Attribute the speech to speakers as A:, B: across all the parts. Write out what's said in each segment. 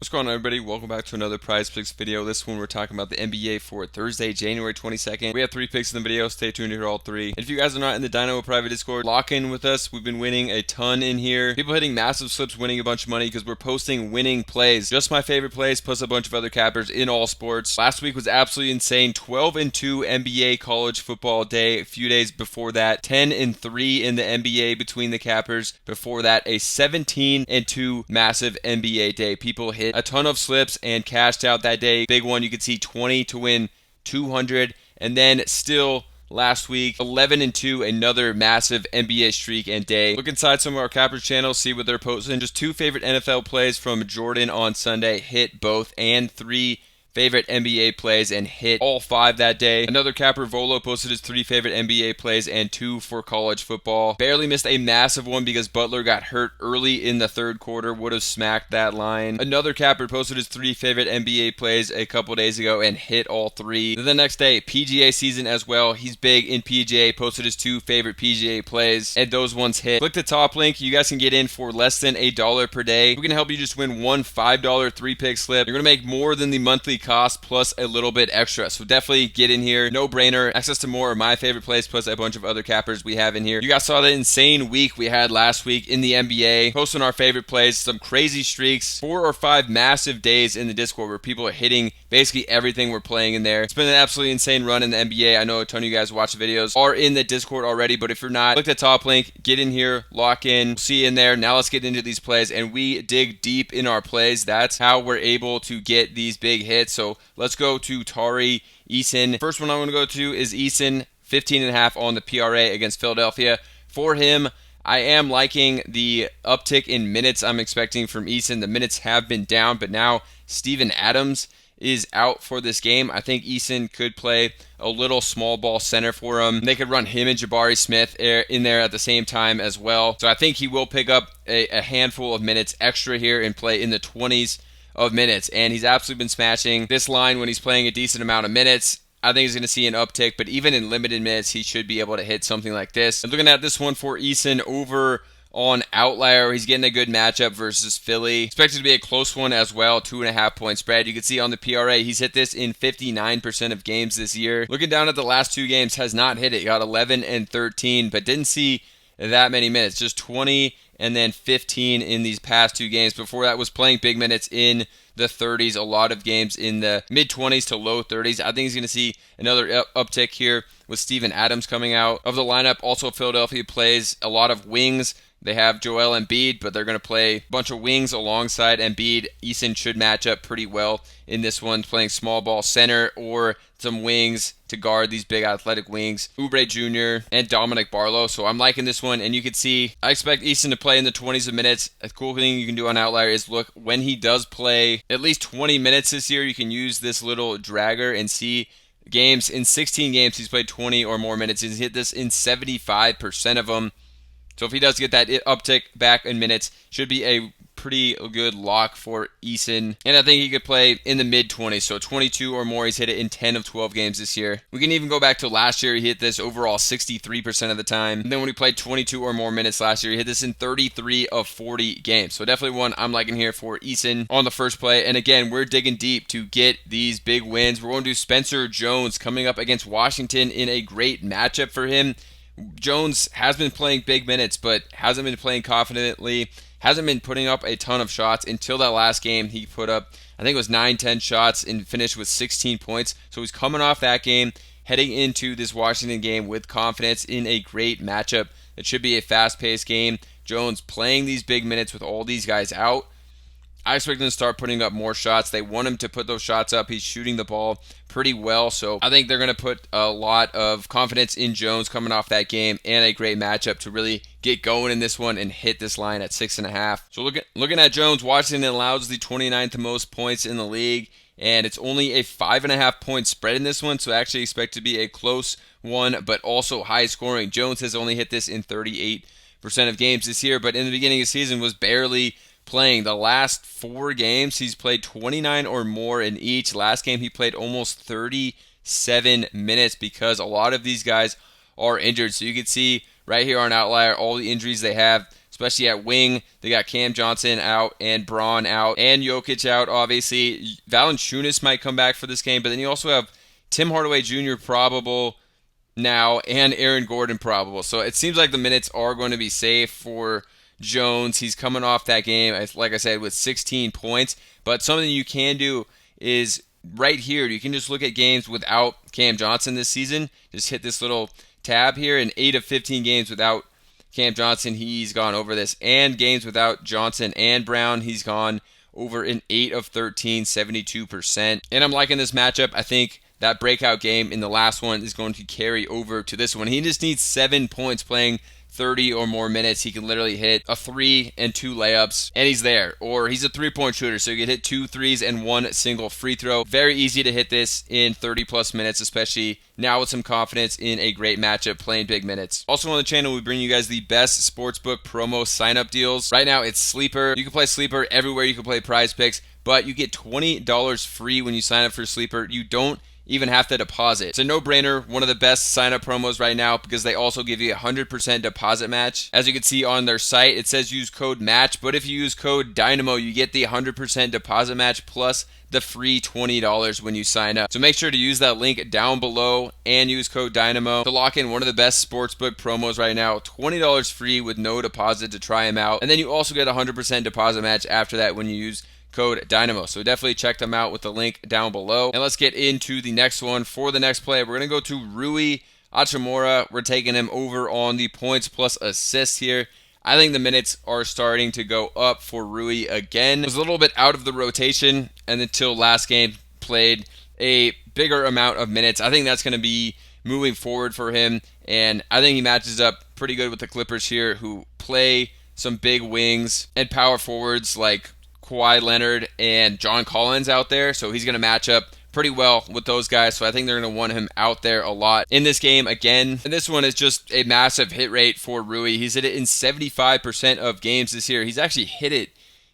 A: What's going on, everybody? Welcome back to another Prizepicks video. This one we're talking about the NBA for Thursday, January 22nd. We have 3 picks in the video. Stay tuned to hear all 3. And if you guys are not in the Dynamo private Discord, lock in with us. We've been winning a ton in here. People hitting massive slips, winning a bunch of money because we're posting winning plays. Just my favorite plays, plus a bunch of other cappers in all sports. Last week was absolutely insane. 12-2 NBA college football day. A few days before that, 10-3 in the NBA between the cappers. Before that, a 17-2 massive NBA day. People hit a ton of slips and cashed out that day. Big one, you could see 20 to win 200, and then still last week 11-2, another massive NBA streak and day. Look inside some of our cappers channels, see what they're posting. Just 2 favorite NFL plays from Jordan on Sunday, hit both, and 3 favorite NBA plays and hit all 5 that day. Another capper, Volo, posted his 3 favorite NBA plays and 2 for college football. Barely missed a massive one because Butler got hurt early in the third quarter. Would have smacked that line. Another capper posted his 3 favorite NBA plays a couple days ago and hit all 3. Then the next day, PGA season as well. He's big in PGA. Posted his 2 favorite PGA plays and those ones hit. Click the top link. You guys can get in for less than $1 per day. We're going to help you just win one $5 3-pick slip. You're going to make more than the monthly cost plus a little bit extra, so definitely get in here. No brainer. Access to more of my favorite plays plus a bunch of other cappers we have in here. You guys saw the insane week we had last week in the NBA, posting our favorite plays, some crazy streaks, 4 or 5 massive days in the Discord where people are hitting basically everything we're playing in there. It's been an absolutely insane run in the NBA. I know a ton of you guys watch the videos are in the Discord already, but if you're not, click the top link, get in here, lock in. We'll see you in there. Now let's get into these plays, and we dig deep in our plays. That's how we're able to get these big hits. So let's go to Tari Eason. First one I'm going to go to is Eason, 15.5 on the PRA against Philadelphia. For him, I am liking the uptick in minutes I'm expecting from Eason. The minutes have been down, but now Steven Adams is out for this game. I think Eason could play a little small ball center for him. They could run him and Jabari Smith in there at the same time as well. So I think he will pick up a handful of minutes extra here and play in the 20s of minutes, and he's absolutely been smashing this line when he's playing a decent amount of minutes. I think he's going to see an uptick, but even in limited minutes, he should be able to hit something like this. And looking at this one for Eason over on Outlier, he's getting a good matchup versus Philly. Expected to be a close one as well, 2.5 point spread. You can see on the PRA, he's hit this in 59% of games this year. Looking down at the last 2 games, has not hit it. He got 11 and 13, but didn't see that many minutes, just 20 and then 15 in these past 2 games. Before that was playing big minutes in the 30s, a lot of games in the mid-20s to low 30s. I think he's going to see another uptick here with Steven Adams coming out of the lineup. Also, Philadelphia plays a lot of wings. They have Joel Embiid, but they're going to play a bunch of wings alongside Embiid. Eason should match up pretty well in this one, playing small ball center or some wings to guard these big athletic wings, Oubre Jr. and Dominic Barlow. So I'm liking this one, and you can see I expect Eason to play in the 20s of minutes. A cool thing you can do on Outlier is look when he does play at least 20 minutes this year. You can use this little dragger and see games. In 16 games, he's played 20 or more minutes. He's hit this in 75% of them. So if he does get that uptick back in minutes, should be a pretty good lock for Eason. And I think he could play in the mid-20s, so 22 or more. He's hit it in 10 of 12 games this year. We can even go back to last year. He hit this overall 63% of the time. And then when he played 22 or more minutes last year, he hit this in 33 of 40 games. So definitely one I'm liking here for Eason on the first play. And again, we're digging deep to get these big wins. We're going to do Spencer Jones coming up against Washington in a great matchup for him. Jones has been playing big minutes, but hasn't been playing confidently, hasn't been putting up a ton of shots until that last game. He put up, I think it was 9-10 shots and finished with 16 points. So he's coming off that game, heading into this Washington game with confidence in a great matchup. It should be a fast-paced game. Jones playing these big minutes with all these guys out. I expect him to start putting up more shots. They want him to put those shots up. He's shooting the ball pretty well. So I think they're going to put a lot of confidence in Jones coming off that game and a great matchup to really get going in this one and hit this line at 6.5. So looking at Jones, Washington allows the 29th most points in the league, and it's only a 5.5 point spread in this one. So I actually expect to be a close one, but also high scoring. Jones has only hit this in 38% of games this year, but in the beginning of the season was barely playing. The last 4 games, he's played 29 or more in each. Last game, he played almost 37 minutes because a lot of these guys are injured. So you can see right here on Outlier all the injuries they have. especially at wing. They got Cam Johnson out and Braun out and Jokic out, obviously. Valanciunas might come back for this game, but then you also have Tim Hardaway Jr. probable now and Aaron Gordon probable. So it seems like the minutes are going to be safe for Jones. He's coming off that game, like I said, with 16 points. But something you can do is right here, you can just look at games without Cam Johnson this season. Just hit this little tab here. In 8 of 15 games without Cam Johnson, he's gone over this. And games without Johnson and Brown, he's gone over in 8 of 13, 72%. And I'm liking this matchup. I think that breakout game in the last one is going to carry over to this one. He just needs 7 points playing 30 or more minutes. He can literally hit a 3 and 2 layups, and he's there. Or he's a 3-point shooter, so you can hit 2 threes and 1 single free throw. Very easy to hit this in 30-plus minutes, especially now with some confidence in a great matchup playing big minutes. Also on the channel, we bring you guys the best sportsbook promo sign-up deals. Right now, it's Sleeper. You can play Sleeper everywhere you can play Prizepicks, but you get $20 free when you sign up for Sleeper. You don't even have to deposit. It's a no-brainer, one of the best sign-up promos right now because they also give you a 100% deposit match. As you can see on their site, it says use code MATCH, but if you use code DYNAMO, you get the 100% deposit match plus the free $20 when you sign up. So make sure to use that link down below and use code DYNAMO to lock in one of the best sportsbook promos right now. $20 free with no deposit to try them out. And then you also get a 100% deposit match after that when you use code Dynamo. So definitely check them out with the link down below. And let's get into the next one. For the next play, we're going to go to Rui Hachimura. We're taking him over on the points plus assists here. I think the minutes are starting to go up for Rui again. It was a little bit out of the rotation and until last game played a bigger amount of minutes. I think that's going to be moving forward for him. And I think he matches up pretty good with the Clippers here, who play some big wings and power forwards like Kawhi Leonard and John Collins out there, so he's going to match up pretty well with those guys, so I think they're going to want him out there a lot in this game again. And this one is just a massive hit rate for Rui. He's hit it in 75% of games this year. He's actually hit it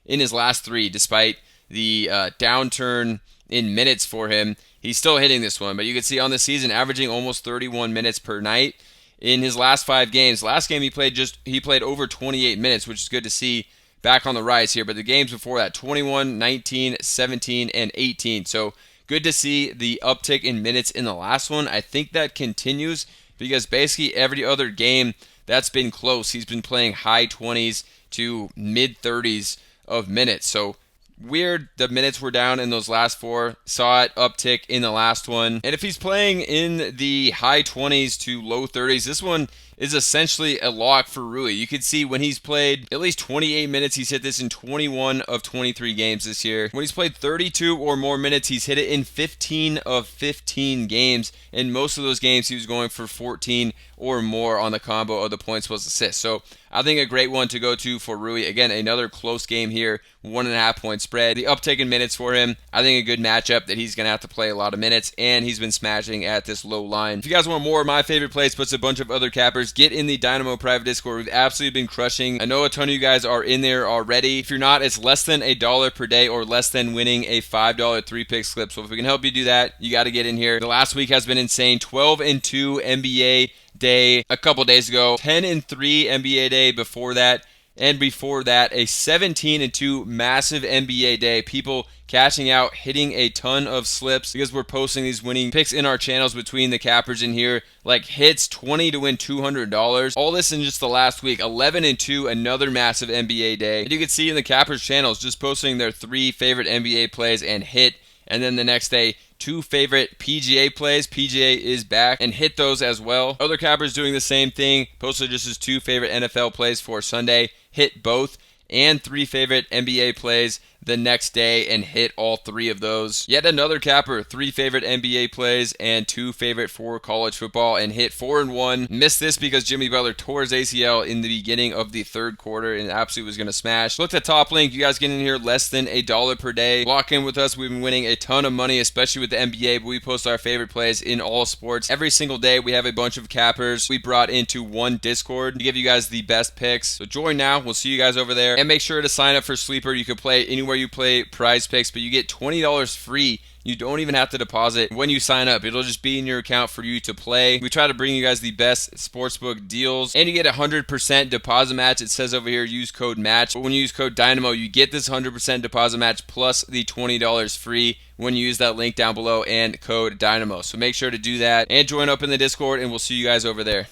A: in his last 3, despite the downturn in minutes for him. He's still hitting this one, but you can see on the season, averaging almost 31 minutes per night in his last 5 games. Last game he played over 28 minutes, which is good to see. Back on the rise here, but the games before that, 21, 19, 17, and 18. So good to see the uptick in minutes in the last one. I think that continues because basically every other game that's been close, he's been playing high 20s to mid 30s of minutes. So weird, the minutes were down in those last 4. Saw it uptick in the last one. And if he's playing in the high 20s to low 30s, this one is essentially a lock for Rui. You can see when he's played at least 28 minutes, he's hit this in 21 of 23 games this year. When he's played 32 or more minutes, he's hit it in 15 of 15 games. In most of those games, he was going for 14 or more on the combo of the points plus assists. So I think a great one to go to for Rui. Again, another close game here, 1.5 point spread. The uptick in minutes for him, I think a good matchup that he's going to have to play a lot of minutes, and he's been smashing at this low line. If you guys want more of my favorite plays, plus a bunch of other cappers, get in the Dynamo private Discord. We've absolutely been crushing. I know a ton of you guys are in there already. If you're not, it's less than $1 per day or less than winning a $5 3-pick slip. So if we can help you do that, you got to get in here. The last week has been insane. 12-2 NBA day a couple days ago, 10-3 NBA day before that, and before that a 17-2 massive NBA day. People cashing out, hitting a ton of slips because we're posting these winning picks in our channels between the cappers in here, like hits 20 to win $200. All this in just the last week. 11-2, another massive NBA day. And you can see in the cappers channels just posting their 3 favorite NBA plays and hit. And then the next day, 2 favorite PGA plays. PGA is back and hit those as well. Other cappers doing the same thing. Posted just his 2 favorite NFL plays for Sunday. Hit both. And 3 favorite NBA plays the next day and hit all 3 of those. Yet another capper, 3 favorite NBA plays and 2 favorite for college football and hit 4 and 1. Missed this because Jimmy Butler tore his ACL in the beginning of the 3rd quarter and absolutely was going to smash. Look at the top link. You guys get in here less than $1 per day. Lock in with us. We've been winning a ton of money, especially with the NBA, but we post our favorite plays in all sports. Every single day we have a bunch of cappers we brought into one Discord to give you guys the best picks. So join now. We'll see you guys over there. And make sure to sign up for Sleeper. You can play anywhere way you play Prizepicks, but you get $20 free. You don't even have to deposit when you sign up. It'll just be in your account for you to play. We try to bring you guys the best sportsbook deals, and you get a 100% deposit match. It says over here, use code MATCH. But when you use code DYNAMO, you get this 100% deposit match plus the $20 free when you use that link down below and code DYNAMO. So make sure to do that and join up in the Discord, and we'll see you guys over there.